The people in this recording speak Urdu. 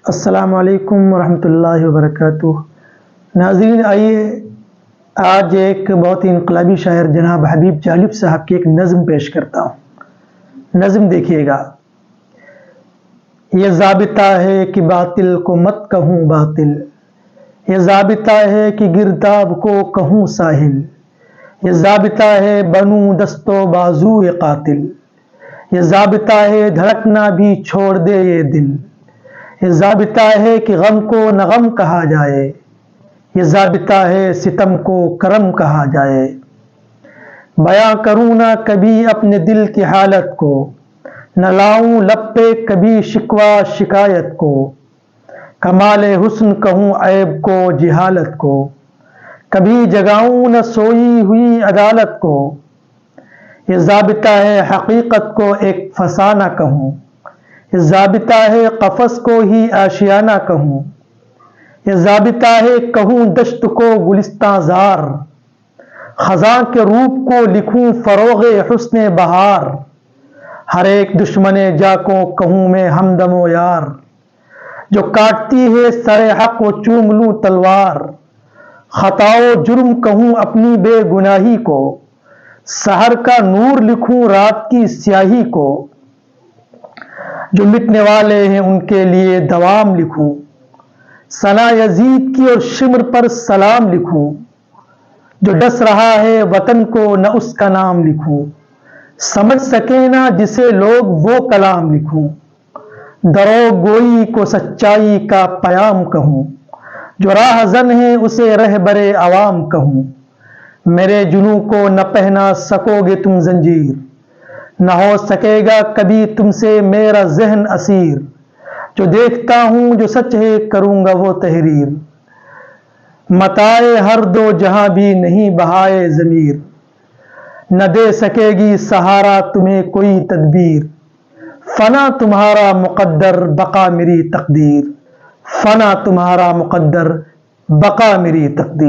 السلام علیکم ورحمۃ اللہ وبرکاتہ۔ ناظرین، آئیے آج ایک بہت ہی انقلابی شاعر جناب حبیب جالب صاحب کی ایک نظم پیش کرتا ہوں۔ نظم دیکھیے گا۔ یہ ضابطہ ہے کہ باطل کو مت کہوں باطل، یہ ضابطہ ہے کہ گرداب کو کہوں ساحل، یہ ضابطہ ہے بنوں دست و بازو قاتل، یہ ضابطہ ہے دھڑکنا بھی چھوڑ دے یہ دل، یہ ضابطہ ہے کہ غم کو نہ غم کہا جائے، یہ ضابطہ ہے ستم کو کرم کہا جائے۔ بیاں کروں نہ کبھی اپنے دل کی حالت کو، نہ لاؤں لب پہ کبھی شکوہ شکایت کو، کمال حسن کہوں عیب کو جہالت کو، کبھی جگاؤں نہ سوئی ہوئی عدالت کو، یہ ضابطہ ہے حقیقت کو ایک فسانہ کہوں، یہ ضابطہ ہے قفس کو ہی آشیانہ کہوں، یہ ضابطہ ہے کہوں دشت کو گلستاں زار، خزاں کے روپ کو لکھوں فروغ حسن بہار، ہر ایک دشمن جا کو کہوں میں ہمدم و یار، جو کاٹتی ہے سر حق و چوم لوں تلوار، خطا و جرم کہوں اپنی بے گناہی کو، سحر کا نور لکھوں رات کی سیاہی کو، جو مٹنے والے ہیں ان کے لیے دوام لکھوں، ثنا یزید کی اور شمر پر سلام لکھوں، جو ڈس رہا ہے وطن کو نہ اس کا نام لکھوں، سمجھ سکے نہ جسے لوگ وہ کلام لکھوں، دروغ گوئی کو سچائی کا پیام کہوں، جو راہ زن ہے اسے رہبر عوام کہوں، میرے جنوں کو نہ پہنا سکو گے تم زنجیر، نہ ہو سکے گا کبھی تم سے میرا ذہن اسیر، جو دیکھتا ہوں جو سچ ہے کروں گا وہ تحریر، متاع ہر دو جہاں بھی نہیں بہائے ضمیر، نہ دے سکے گی سہارا تمہیں کوئی تدبیر، فنا تمہارا مقدر بقا میری تقدیر، فنا تمہارا مقدر بقا میری تقدیر۔